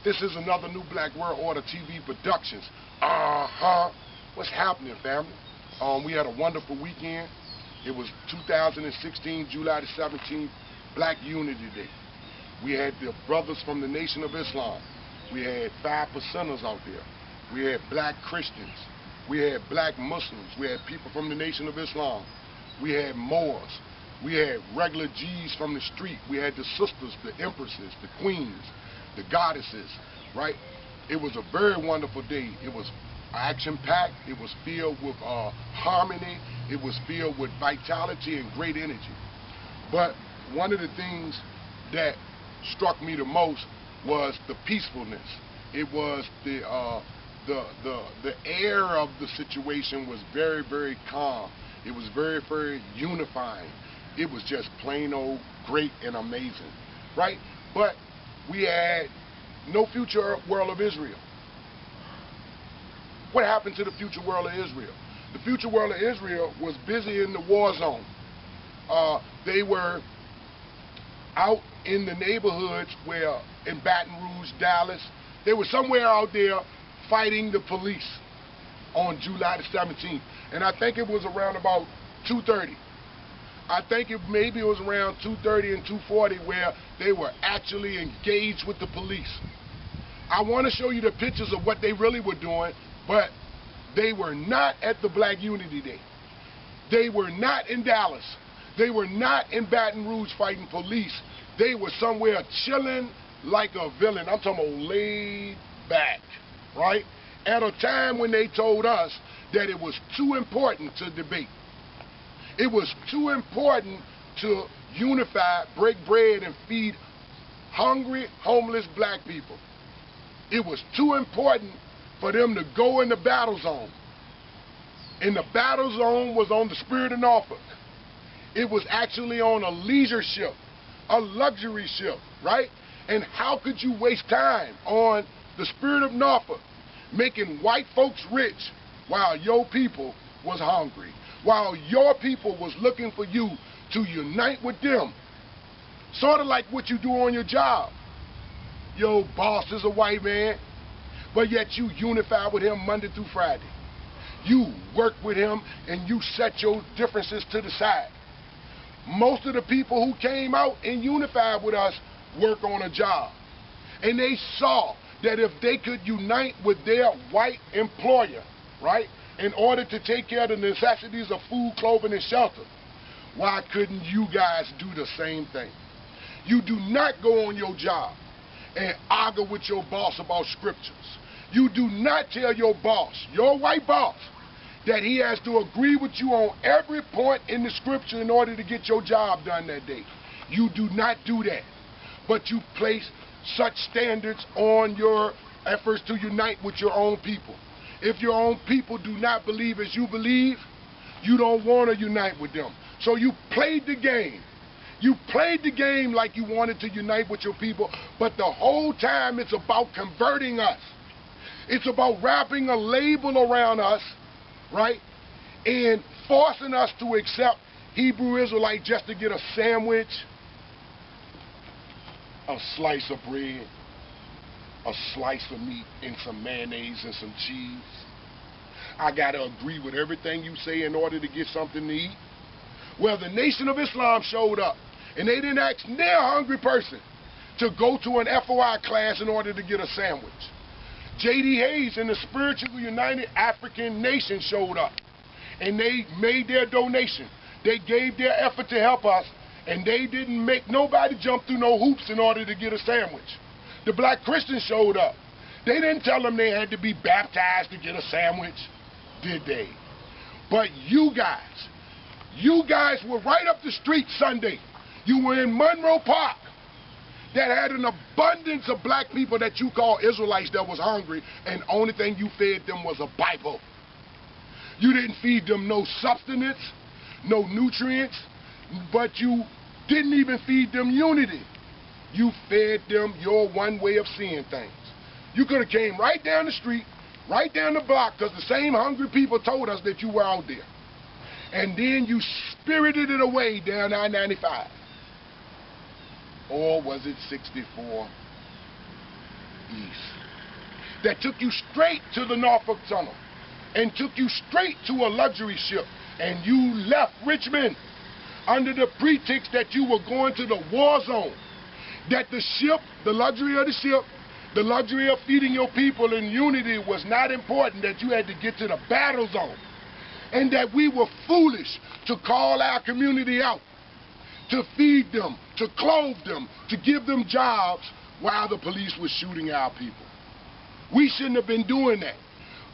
This is another New Black World Order TV Productions. What's happening, family? We had a wonderful weekend. It was 2016, July the 17th, Black Unity Day. We had the brothers from the Nation of Islam. We had 5%ers out there. We had black Christians. We had black Muslims. We had people from the Nation of Islam. We had Moors. We had regular G's from the street. We had the sisters, the empresses, the queens, the goddesses, right? It was a very wonderful day. It was action-packed. It was filled with harmony. It was filled with vitality and great energy. But one of the things that struck me the most was the peacefulness. It was the air of the situation was very, very calm. It was very, very unifying. It was just plain old great and amazing, right? But we had no future world of Israel. What happened to the future world of Israel? The future world of Israel was busy in the war zone. They were out in the neighborhoods where, in Baton Rouge, Dallas, they were somewhere out there fighting the police on July the 17th. And I think it was around about 2:30. I think maybe it was around 2:30 and 2:40 where they were actually engaged with the police. I want to show you the pictures of what they really were doing, but they were not at the Black Unity Day. They were not in Dallas. They were not in Baton Rouge fighting police. They were somewhere chilling like a villain. I'm talking about laid back, right? At a time when they told us that it was too important to debate. It was too important to unify, break bread, and feed hungry, homeless black people. It was too important for them to go in the battle zone. And the battle zone was on the Spirit of Norfolk. It was actually on a leisure ship, a luxury ship, right? And how could you waste time on the Spirit of Norfolk making white folks rich while your people was hungry, while your people was looking for you to unite with them? Sort of like what you do on your job. Your boss is a white man, but yet you unify with him Monday through Friday. You work with him and you set your differences to the side. Most of the people who came out and unified with us work on a job. And they saw that if they could unite with their white employer, right, in order to take care of the necessities of food, clothing, and shelter, why couldn't you guys do the same thing? You do not go on your job and argue with your boss about scriptures. You do not tell your boss, your white boss, that he has to agree with you on every point in the scripture in order to get your job done that day. You do not do that. But you place such standards on your efforts to unite with your own people. If your own people do not believe as you believe, you don't want to unite with them. So you played the game. You played the game like you wanted to unite with your people, but the whole time it's about converting us. It's about wrapping a label around us, right, and forcing us to accept Hebrew Israelite just to get a sandwich, a slice of bread, a slice of meat, and some mayonnaise and some cheese. I got to agree with everything you say in order to get something to eat. Well, the Nation of Islam showed up, and they didn't ask their hungry person to go to an FOI class in order to get a sandwich. J.D. Hayes and the Spiritually United African Nation showed up, and they made their donation. They gave their effort to help us, and they didn't make nobody jump through no hoops in order to get a sandwich. The black Christians showed up. They didn't tell them they had to be baptized to get a sandwich, did they? But you guys were right up the street Sunday. You were in Monroe Park that had an abundance of black people that you call Israelites that was hungry, and the only thing you fed them was a Bible. You didn't feed them no sustenance, no nutrients, but you didn't even feed them unity. You fed them your one way of seeing things. You could have came right down the street, right down the block, because the same hungry people told us that you were out there. And then you spirited it away down I-95. Or was it 64? east, that took you straight to the Norfolk Tunnel and took you straight to a luxury ship, and you left Richmond under the pretext that you were going to the war zone, that the ship, the luxury of the ship, the luxury of feeding your people in unity was not important, that you had to get to the battle zone, and that we were foolish to call our community out, to feed them, to clothe them, to give them jobs while the police was shooting our people. We shouldn't have been doing that.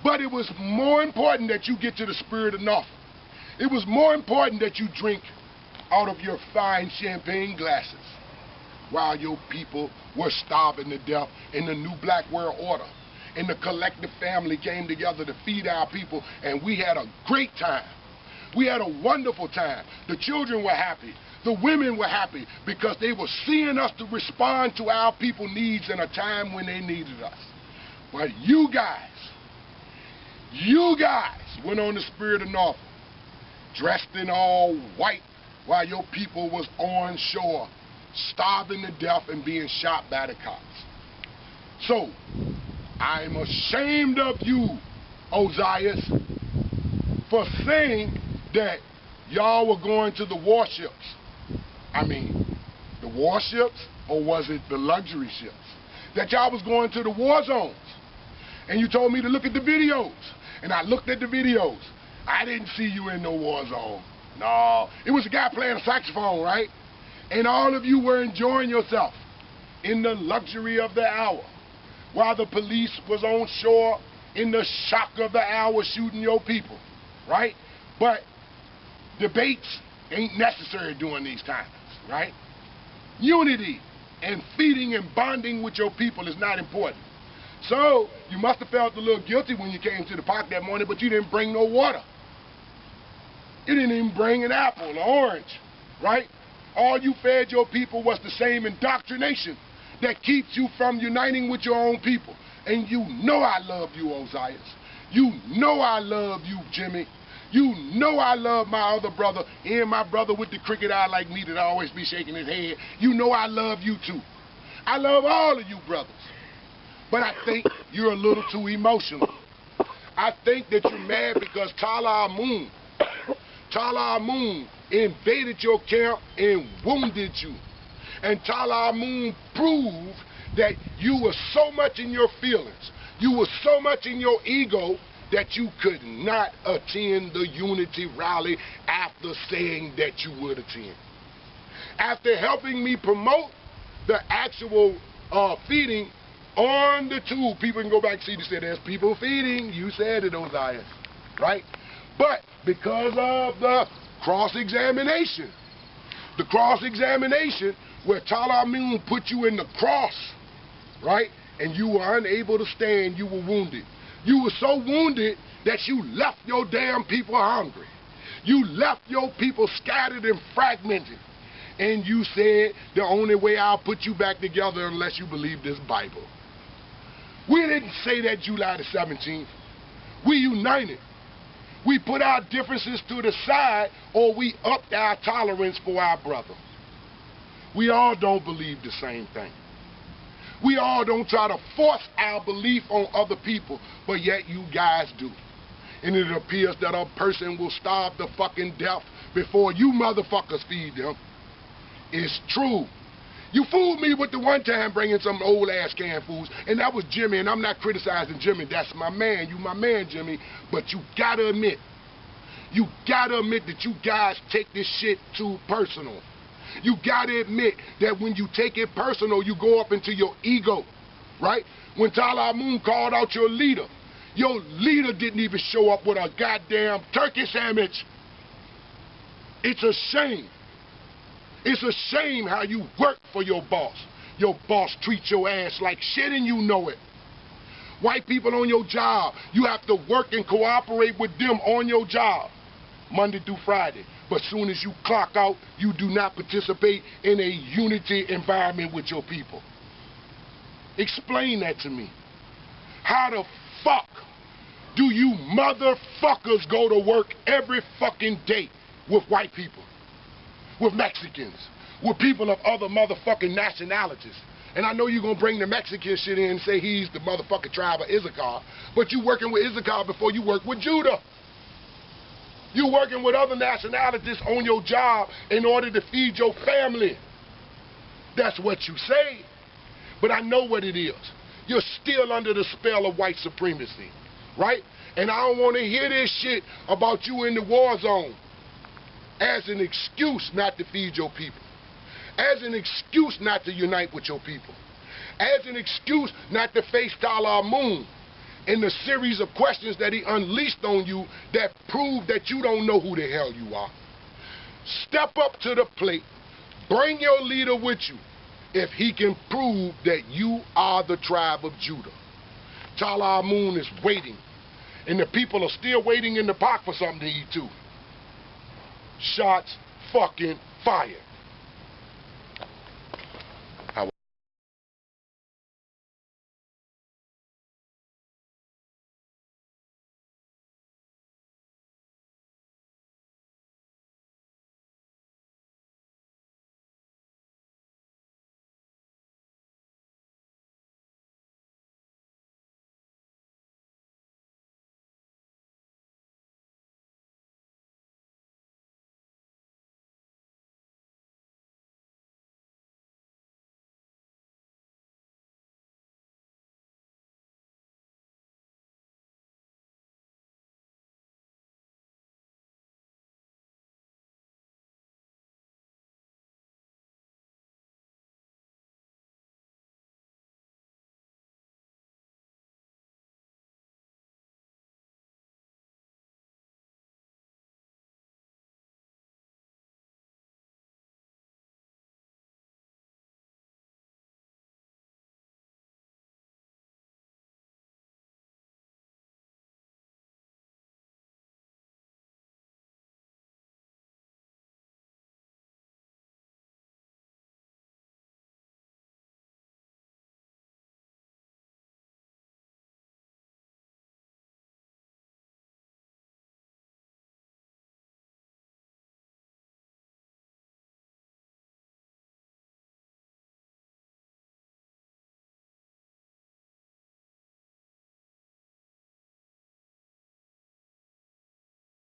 But it was more important that you get to the spirit of Norfolk. It was more important that you drink out of your fine champagne glasses while your people were starving to death in the new black world order. And the collective family came together to feed our people, and we had a great time. We had a wonderful time. The children were happy. The women were happy because they were seeing us to respond to our people's needs in a time when they needed us. But you guys went on the spirit of Norfolk, dressed in all white while your people was on shore, starving to death and being shot by the cops. So, I'm ashamed of you, Ozias, for saying that y'all were going to the warships. I mean, the warships, or was it the luxury ships? That y'all was going to the war zones. And you told me to look at the videos. And I looked at the videos. I didn't see you in no war zone. No, it was a guy playing a saxophone, right? And all of you were enjoying yourself in the luxury of the hour, while the police was on shore in the shock of the hour shooting your people, right? But debates ain't necessary during these times, right? Unity and feeding and bonding with your people is not important. So you must have felt a little guilty when you came to the park that morning, but you didn't bring no water. You didn't even bring an apple or orange, right? All you fed your people was the same indoctrination that keeps you from uniting with your own people. And you know I love you, Ozias. You know I love you, Jimmy. You know I love my other brother, and my brother with the crooked eye like me that always be shaking his head. You know I love you too. I love all of you brothers. But I think you're a little too emotional. I think that you're mad because Tala Moon invaded your camp and wounded you. And Tala Moon proved that you were so much in your feelings, you were so much in your ego that you could not attend the unity rally after saying that you would attend. After helping me promote the actual feeding on the tube, people can go back and see they said there's people feeding. You said it, Ozias, right? But because of the cross-examination where Tala Moon put you in the cross, right? And you were unable to stand, you were wounded. You were so wounded that you left your damn people hungry. You left your people scattered and fragmented. And you said the only way I'll put you back together unless you believe this Bible. We didn't say that July the 17th. We united. We put our differences to the side, or we upped our tolerance for our brother. We all don't believe the same thing. We all don't try to force our belief on other people, but yet you guys do. And it appears that a person will starve to fucking death before you motherfuckers feed them. It's true. You fooled me with the one time bringing some old ass canned foods, and that was Jimmy, and I'm not criticizing Jimmy. That's my man. You my man, Jimmy. But you gotta admit that you guys take this shit too personal. You gotta admit that when you take it personal, you go up into your ego, right? When Tala Moon called out your leader didn't even show up with a goddamn turkey sandwich. It's a shame. It's a shame how you work for your boss. Your boss treats your ass like shit and you know it. White people on your job, you have to work and cooperate with them on your job, Monday through Friday. But soon as you clock out, you do not participate in a unity environment with your people. Explain that to me. How the fuck do you motherfuckers go to work every fucking day with white people, with Mexicans, with people of other motherfucking nationalities, And I know you're going to bring the Mexican shit in and say he's the motherfucking tribe of Issachar, but you working with Issachar before you work with Judah. You working with other nationalities on your job in order to feed your family. That's what you say. But I know what it is. You're still under the spell of white supremacy, right? And I don't want to hear this shit about you in the war zone as an excuse not to feed your people, as an excuse not to unite with your people, as an excuse not to face Talal Moon in the series of questions that he unleashed on you that prove that you don't know who the hell you are. Step up to the plate. Bring your leader with you if he can prove that you are the tribe of Judah. Talal Moon is waiting, and the people are still waiting in the park for something to eat too. Shots fucking fired.